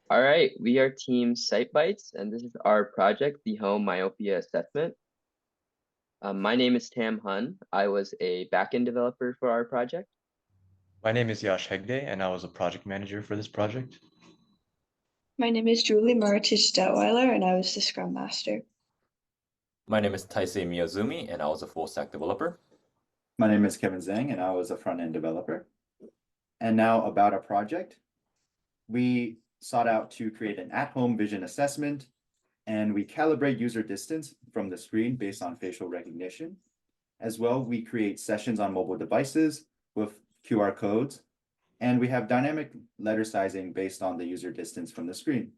All right, we are Team SightBytes, and this is our project, the Home Myopia Assessment. My name is Tam Hun. I was a backend developer for our project. My name is Yash Hegde, and I was a project manager for this project. My name is Julie Maritich Detweiler, and I was the Scrum Master. My name is Taisei Miyazumi, and I was a full stack developer. My name is Kevin Zhang, and I was a front-end developer. And now about our project. We sought out to create an at-home vision assessment, and we calibrate user distance from the screen based on facial recognition. As well, we create sessions on mobile devices with QR codes, and we have dynamic letter sizing based on the user distance from the screen.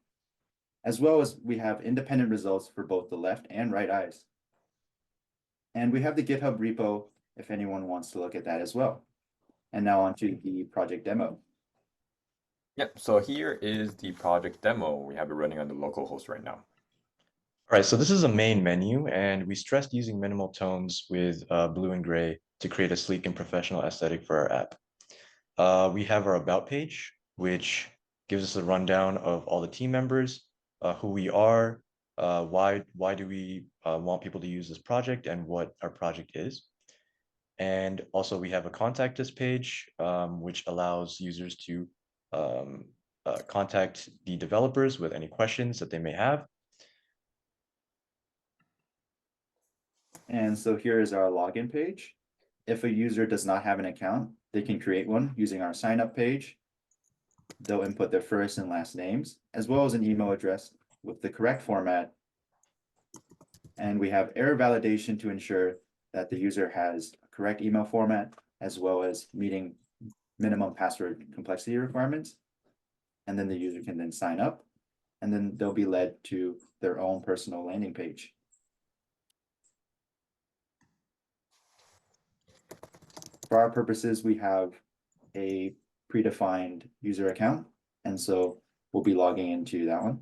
As well as we have independent results for both the left and right eyes. And we have the GitHub repo if anyone wants to look at that as well. And now on to the project demo. Yep, so here is the project demo. We have it running on the local host right now. All right, so this is a main menu, and we stressed using minimal tones with blue and gray to create a sleek and professional aesthetic for our app. We have our About page, which gives us a rundown of all the team members, who we are, why do we want people to use this project, and what our project is. And also we have a contact us page, which allows users to contact the developers with any questions that they may have. And so here is our login page. If a user does not have an account, they can create one using our sign up page. They'll input their first and last names, as well as an email address with the correct format. And we have error validation to ensure that the user has a correct email format, as well as meeting minimum password complexity requirements. And then the user can then sign up, and then they'll be led to their own personal landing page. For our purposes, we have a predefined user account, and so we'll be logging into that one.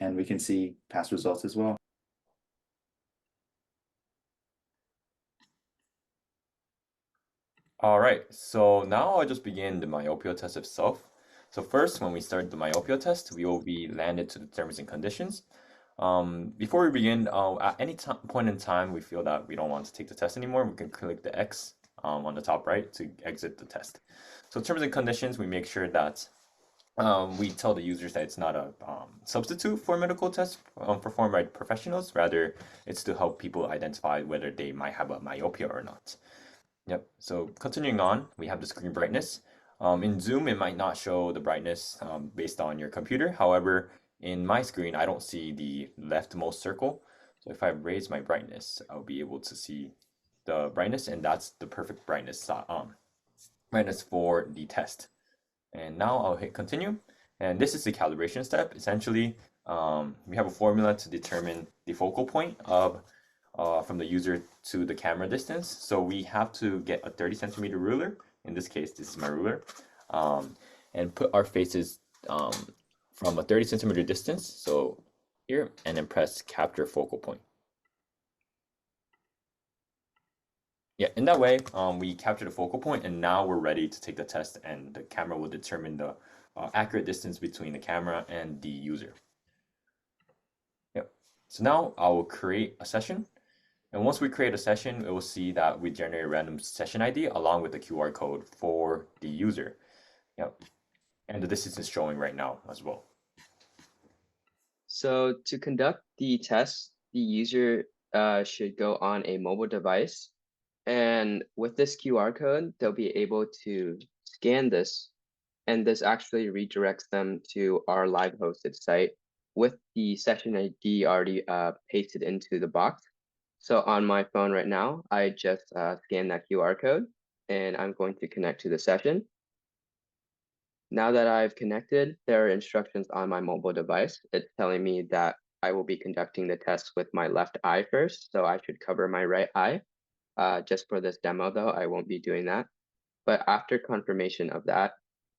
And we can see past results as well. All right, so now I'll just begin the myopia test itself. So first, when we start the myopia test, we will be landed to the terms and conditions. Before we begin, at any point in time we feel that we don't want to take the test anymore, we can click the X on the top right to exit the test. So terms and conditions, we make sure that we tell the users that it's not a substitute for medical tests performed by professionals. Rather, it's to help people identify whether they might have a myopia or not. Yep, so continuing on, we have the screen brightness. In Zoom, it might not show the brightness based on your computer. However, in my screen, I don't see the leftmost circle. So if I raise my brightness, I'll be able to see the brightness, and that's the perfect brightness for the test. And now I'll hit continue. And this is the calibration step. Essentially, we have a formula to determine the focal point of from the user to the camera distance. So we have to get a 30 centimeter ruler. In this case, this is my ruler. And put our faces from a 30 centimeter distance. So here, and then press capture focal point. Yeah, in that way, we capture the focal point, and now we're ready to take the test, and the camera will determine the accurate distance between the camera and the user. Yep. So now I will create a session. And once we create a session, it will see that we generate a random session ID along with the QR code for the user. Yep. And the distance is showing right now as well. So to conduct the test, the user should go on a mobile device. And with this QR code, they'll be able to scan this. And this actually redirects them to our live hosted site with the session ID already pasted into the box. So on my phone right now, I just scanned that QR code, and I'm going to connect to the session. Now that I've connected, there are instructions on my mobile device. It's telling me that I will be conducting the test with my left eye first, so I should cover my right eye. Just for this demo though, I won't be doing that. But after confirmation of that,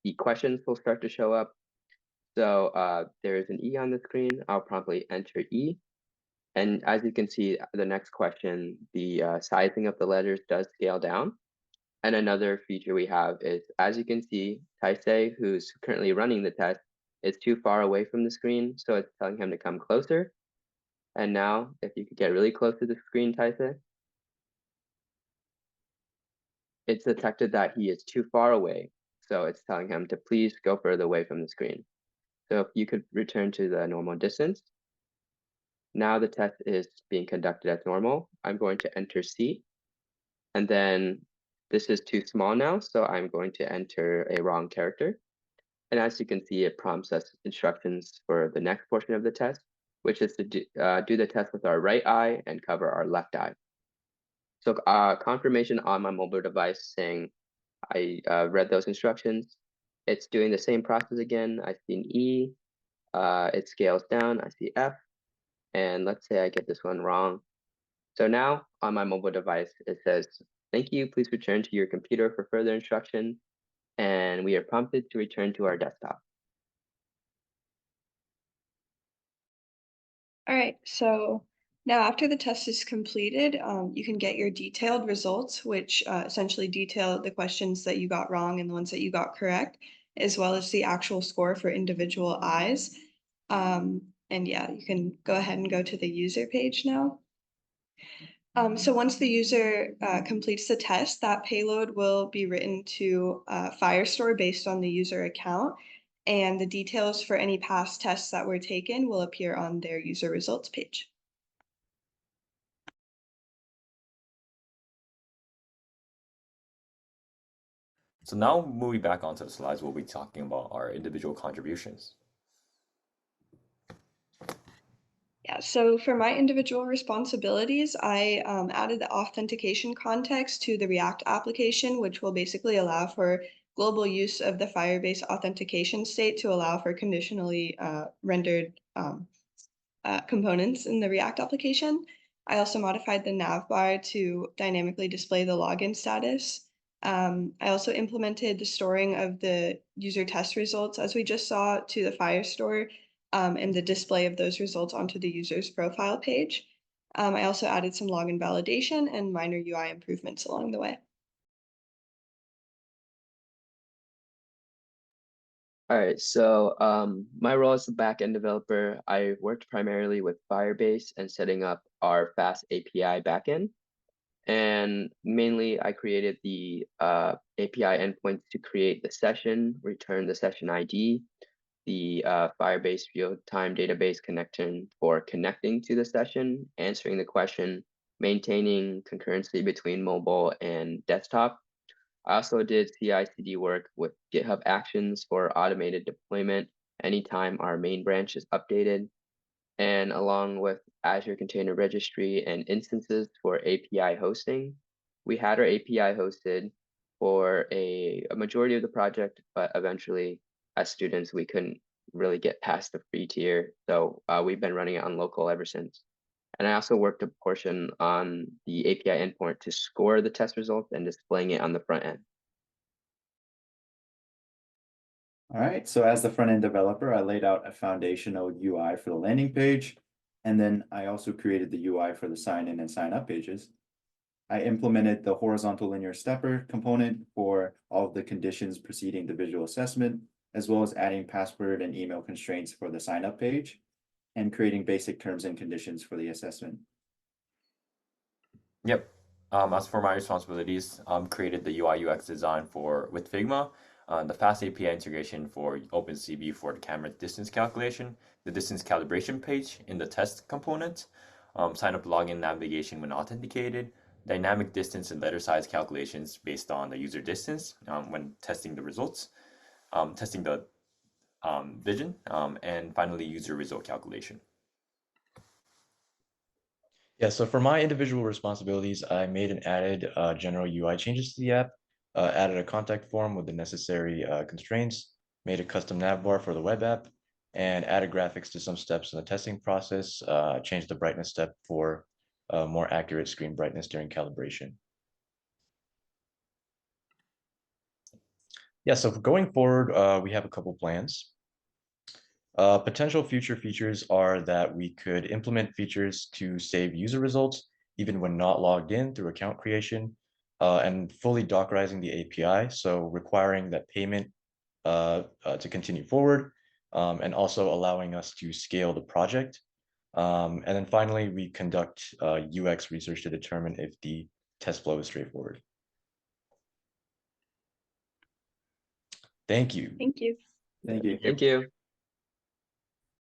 the questions will start to show up. So there is an E on the screen. I'll promptly enter E. And as you can see, the next question, the sizing of the letters does scale down. And another feature we have is, as you can see, Taisei, who's currently running the test, is too far away from the screen, so it's telling him to come closer. And now, if you could get really close to the screen, Taise, it's detected that he is too far away, so it's telling him to please go further away from the screen. So if you could return to the normal distance. Now the test is being conducted as normal. I'm going to enter C, and then this is too small now, so I'm going to enter a wrong character. And as you can see, it prompts us instructions for the next portion of the test, which is to do the test with our right eye and cover our left eye. So confirmation on my mobile device saying I read those instructions. It's doing the same process again. I see an E, it scales down, I see F, and let's say I get this one wrong. So now on my mobile device, it says, thank you, please return to your computer for further instruction. And we are prompted to return to our desktop. All right, so now after the test is completed, you can get your detailed results, which essentially detail the questions that you got wrong and the ones that you got correct, as well as the actual score for individual eyes. And yeah, you can go ahead and go to the user page now. So once the user completes the test, that payload will be written to Firestore based on the user account, and the details for any past tests that were taken will appear on their user results page. So now moving back onto the slides, we'll be talking about our individual contributions. Yeah, so for my individual responsibilities, I added the authentication context to the React application, which will basically allow for global use of the Firebase authentication state to allow for conditionally rendered components in the React application. I also modified the navbar to dynamically display the login status. I also implemented the storing of the user test results, as we just saw, to the Firestore, and the display of those results onto the user's profile page. I also added some login validation and minor UI improvements along the way. All right, so my role as a backend developer, I worked primarily with Firebase and setting up our fast API backend. And mainly I created the API endpoints to create the session, return the session ID, the Firebase real-time database connection for connecting to the session, answering the question, maintaining concurrency between mobile and desktop. I also did CI/CD work with GitHub Actions for automated deployment anytime our main branch is updated, and along with Azure Container Registry and instances for API hosting. We had our API hosted for a majority of the project, but eventually, as students, we couldn't really get past the free tier. So we've been running it on local ever since. And I also worked a portion on the API endpoint to score the test results and displaying it on the front end. All right, so as the front-end developer, I laid out a foundational UI for the landing page, and then I also created the UI for the sign-in and sign-up pages. I implemented the horizontal linear stepper component for all of the conditions preceding the visual assessment, as well as adding password and email constraints for the sign-up page, and creating basic terms and conditions for the assessment. Yep. As for my responsibilities, created the UI UX design with Figma, the fast API integration for OpenCV for the camera distance calculation, the distance calibration page in the test component, sign up login navigation when authenticated, dynamic distance and letter size calculations based on the user distance when testing the results, testing the vision, and finally user result calculation. Yeah, so for my individual responsibilities, I made and added general UI changes to the app, added a contact form with the necessary constraints, made a custom navbar for the web app, and added graphics to some steps in the testing process, changed the brightness step for more accurate screen brightness during calibration. Yeah, so going forward, we have a couple plans. Potential future features are that we could implement features to save user results even when not logged in through account creation, and fully Dockerizing the API, so requiring that payment to continue forward, and also allowing us to scale the project. And then finally, we conduct UX research to determine if the test flow is straightforward. Thank you. Thank you. Thank you. Thank you.